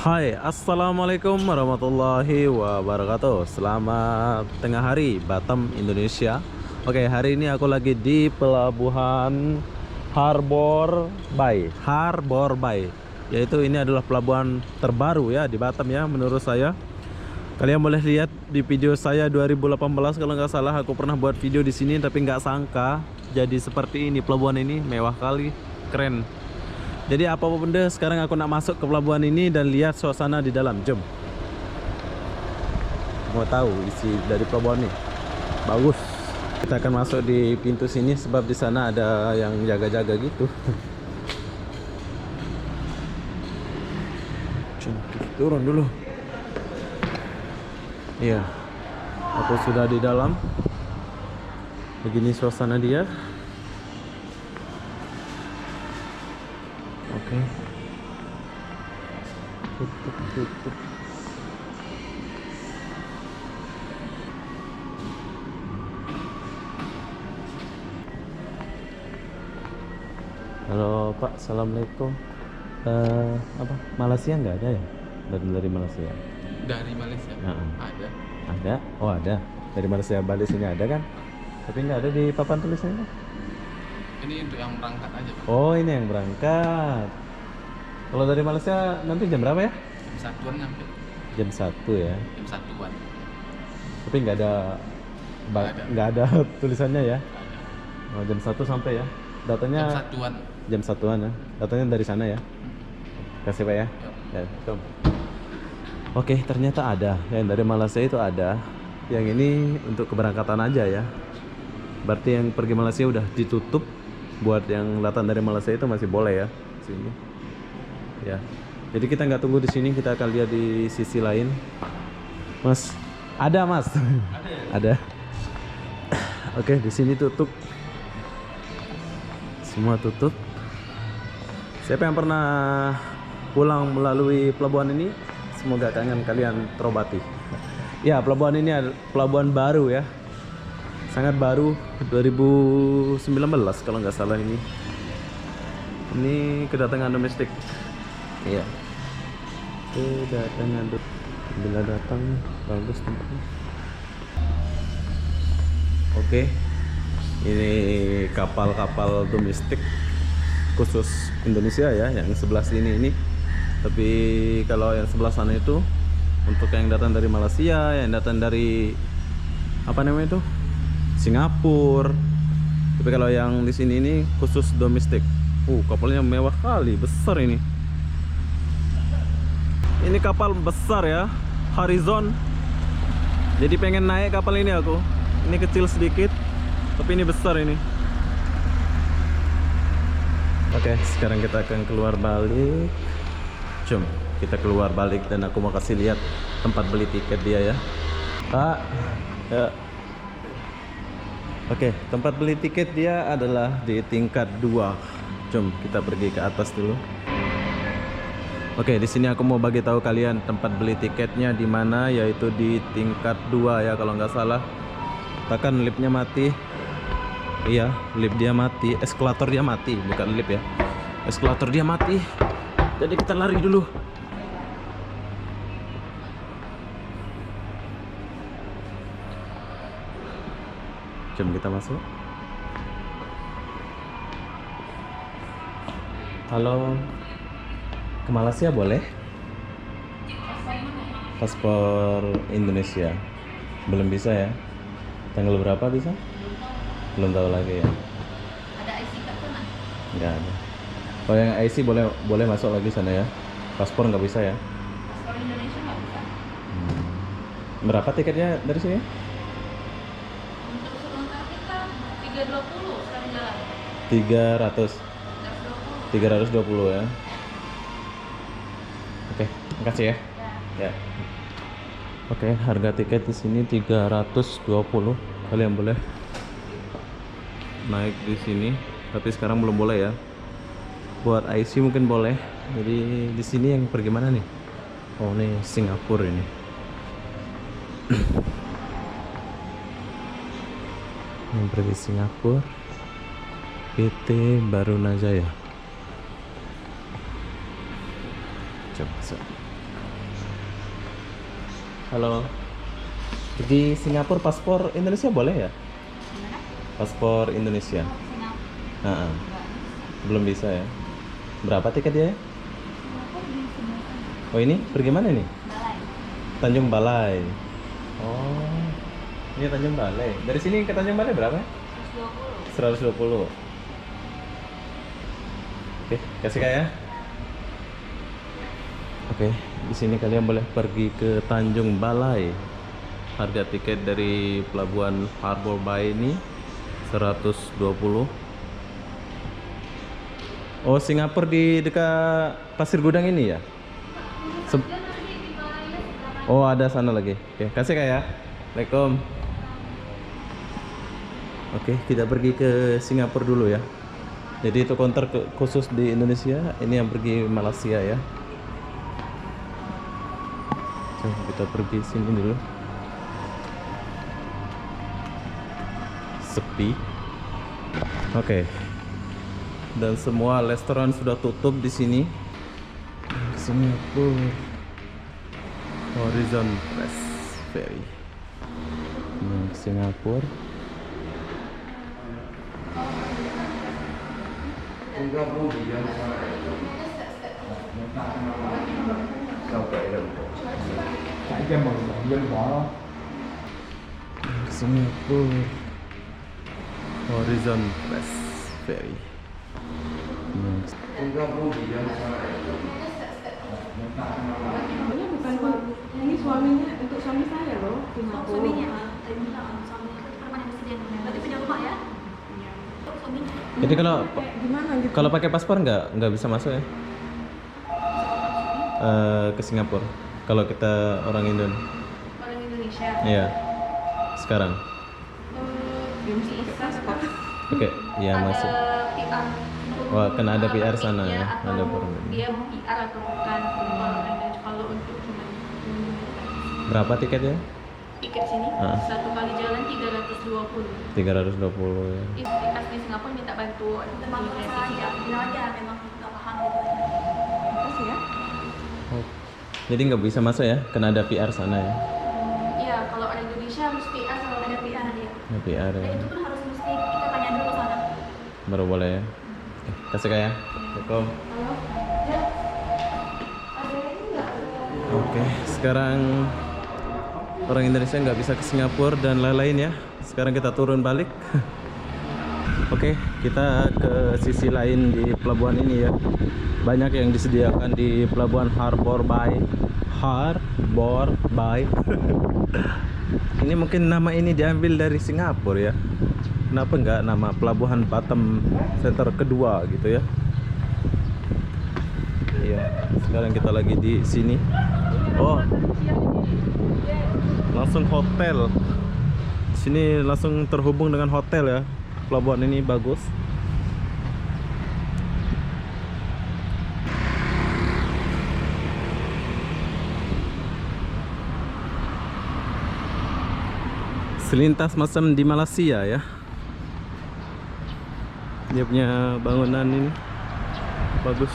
Hai, assalamualaikum warahmatullahi wabarakatuh. Selamat tengah hari Batam, Indonesia. Oke, hari ini aku lagi di pelabuhan Harbor Bay. Yaitu ini adalah pelabuhan terbaru ya di Batam ya, menurut saya. Kalian boleh lihat di video saya 2018 kalau nggak salah, aku pernah buat video di sini, tapi nggak sangka jadi seperti ini. Pelabuhan ini mewah kali, keren. Jadi apapun deh, sekarang aku nak masuk ke pelabuhan ini dan lihat suasana di dalam. Jom. Mau tahu isi dari pelabuhan ini. Bagus. Kita akan masuk di pintu sini sebab di sana ada yang jaga-jaga gitu. Turun dulu. Iya. Aku sudah di dalam. Begini suasana dia. Oke. Tutup. Halo Pak, assalamualaikum. Apa Malaysia nggak ada ya? Dari Malaysia? Dari Malaysia? Ada. Ada? Oh ada. Dari Malaysia balik sini ada kan? Tapi nggak ada di papan tulisannya. Ini untuk yang berangkat aja, Pak. Oh ini yang berangkat. Kalau dari Malaysia nanti jam berapa ya? Jam satuan nyampe. Jam 1 ya. Jam satuan. Tapi nggak ada nggak ada tulisannya ya. Ada. Oh, jam 1 sampai ya. Datanya Jam satuan. jam 1-an ya. Datanya dari sana ya. Kasih Pak ya. Ya, kom. Oke, ternyata ada. Yang dari Malaysia itu ada. Yang ini untuk keberangkatan aja ya. Berarti yang pergi Malaysia udah ditutup. Buat yang datang dari Malaysia itu masih boleh ya sini. Ya. Jadi kita nggak tunggu di sini, kita akan lihat di sisi lain. Mas, ada Mas. Ada. Oke, di sini tutup. Semua tutup. Siapa yang pernah pulang melalui pelabuhan ini, semoga kangen kalian terobati. Ya, pelabuhan ini adalah pelabuhan baru ya. Sangat baru, 2019 kalau nggak salah ini. Ini kedatangan domestik. Iya. Kedatangan bila datang bagus tempatnya. Oke. Ini kapal-kapal domestik khusus Indonesia ya, yang sebelah sini ini. Tapi kalau yang sebelah sana itu untuk yang datang dari Malaysia, yang datang dari apa namanya itu? Singapura. Tapi kalau yang di sini ini khusus domestik. Kapalnya mewah kali, besar ini. Ini kapal besar ya, Horizon. Jadi pengen naik kapal ini aku. Ini kecil sedikit, tapi ini besar ini. Oke, sekarang kita akan keluar balik. Jom, kita keluar balik dan aku mau kasih lihat tempat beli tiket dia ya. Pak, ya. Oke, tempat beli tiket dia adalah di tingkat 2. Jom kita pergi ke atas dulu. Oke, di sini aku mau bagi tahu kalian tempat beli tiketnya di mana, yaitu di tingkat 2 ya kalau nggak salah. Bahkan liftnya mati. Iya, lift dia mati, eskalator dia mati, bukan lift ya. Eskalator dia mati. Jadi kita lari dulu. Jom kita masuk. Halo. Ke Malaysia boleh? Paspor Indonesia. Belum bisa ya? Tanggal berapa bisa? Belum tahu lagi ya. Ada IC card tuh nggak? Nggak ada. Oh yang IC boleh masuk lagi sana ya. Paspor nggak bisa ya. Paspor Indonesia nggak bisa. Berapa tiketnya dari sini? Untuk sebentar kita 320 sekarang jalan. 300. 320 ya. Oke, makasih ya. Ya. Oke, harga tiket di sini 320. Kalian boleh naik di sini, tapi sekarang belum boleh ya. Buat IC mungkin boleh. Jadi di sini yang pergi mana nih? Oh, ini Singapura ini. Yang pergi Singapura PT Barunajaya. Coba Halo. Pergi Singapura paspor Indonesia boleh ya? Gimana? Paspor Indonesia. Singapura. Heeh. Nggak bisa. Belum bisa ya. Berapa tiket dia? Singapura di sebelah Oh ini pergi mana nih? Balai. Tanjung Balai. Oh. Ini Tanjung Balai. Dari sini ke Tanjung Balai berapa? 120. 120. Oke, kasih Kak ya. Oke, di sini kalian boleh pergi ke Tanjung Balai. Harga tiket dari pelabuhan Harbour Bay ini 120. Oh, Singapura di dekat Pasir Gudang ini ya? Oh, ada sana lagi. Oke, kasih Kak ya. Assalamualaikum. Oke, kita pergi ke Singapura dulu ya. Jadi itu counter khusus di Indonesia, ini yang pergi Malaysia ya. Coba kita pergi sini dulu. Sepi. Oke. Dan semua restoran sudah tutup di sini. Singapura Horizon Press Ferry. Singapura. Singapura Horizon Press Ferry. Ini bukan ini suaminya untuk suami saya loh. Suaminya. Tadi bilang suaminya itu permanen resident. Berarti punya rumah ya? Suaminya. Jadi kalau Gimana gitu? kalau pakai paspor nggak bisa masuk ya? Ke Singapura. Kalau kita orang Indonesia. Orang Indonesia. Iya. Sekarang. Dia mesti pakai paspor. Oke, ya masuk. Ada PR. Wah, kena ada PR sana ya, Atau ada permen. dia PR atau bukan. Kalau untuk cuman Berapa tiketnya? tiket sini, Ah. satu kali jalan 320. 320 ya. Di asli Singapura minta bantu imigrasi sih. Bilang aja memang nggak paham gitu. Makasih ya. Oh. Jadi nggak bisa masuk ya? Kena ada PR sana ya? Iya, kalau orang Indonesia harus PR kalau ada PR dia. Ada PR ya. Dan itu pun harus mesti kita tanya dulu ke sana. Baru boleh ya. Oke, kasih Kak ya. Assalamualaikum. Halo? Ya. Ada ini nggak? Oke, sekarang orang Indonesia nggak bisa ke Singapura dan lain-lain ya. Sekarang kita turun balik. Oke, kita ke sisi lain di pelabuhan ini ya. Banyak yang disediakan di pelabuhan Harbour Bay. Harbour Bay. Ini mungkin nama ini diambil dari Singapura ya. Kenapa nggak nama pelabuhan Batam Center kedua gitu ya? Iya, sekarang kita lagi di sini. Oh, langsung hotel. Sini langsung terhubung dengan hotel ya. Pelabuhan ini bagus. Selintas macam di Malaysia ya. Dia punya bangunan ini bagus.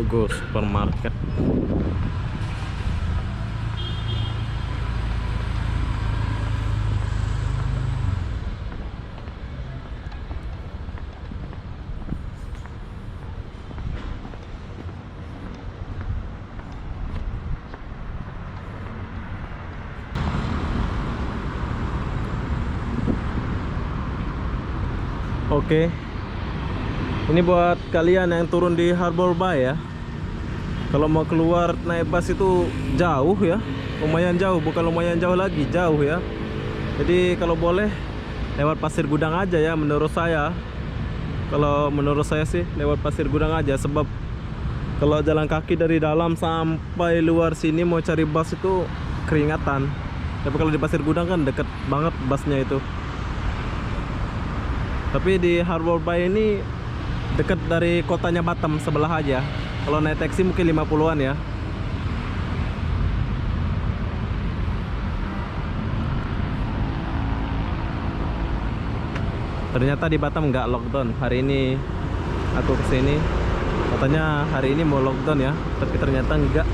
Go supermarket. Oke. Ini buat kalian yang turun di Harbour Bay ya. Kalau mau keluar naik bus itu jauh ya. Lumayan jauh, bukan lumayan jauh lagi, jauh ya. Jadi kalau boleh lewat Pasir Gudang aja ya menurut saya. Kalau menurut saya sih lewat Pasir Gudang aja, sebab kalau jalan kaki dari dalam sampai luar sini mau cari bus itu keringatan. Tapi kalau di Pasir Gudang kan deket banget busnya itu. Tapi di Harbour Bay ini Dekat dari kotanya Batam sebelah aja. Kalau naik taksi mungkin 50-an ya. Ternyata di Batam nggak lockdown. Hari ini aku kesini, katanya hari ini mau lockdown ya, tapi ternyata enggak.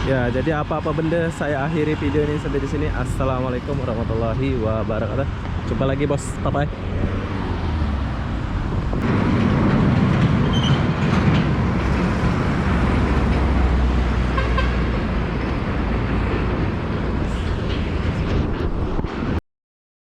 Ya, jadi apa-apa benda saya akhiri video ini sampai di sini. Assalamualaikum warahmatullahi wabarakatuh. Jumpa lagi bos. Bye bye.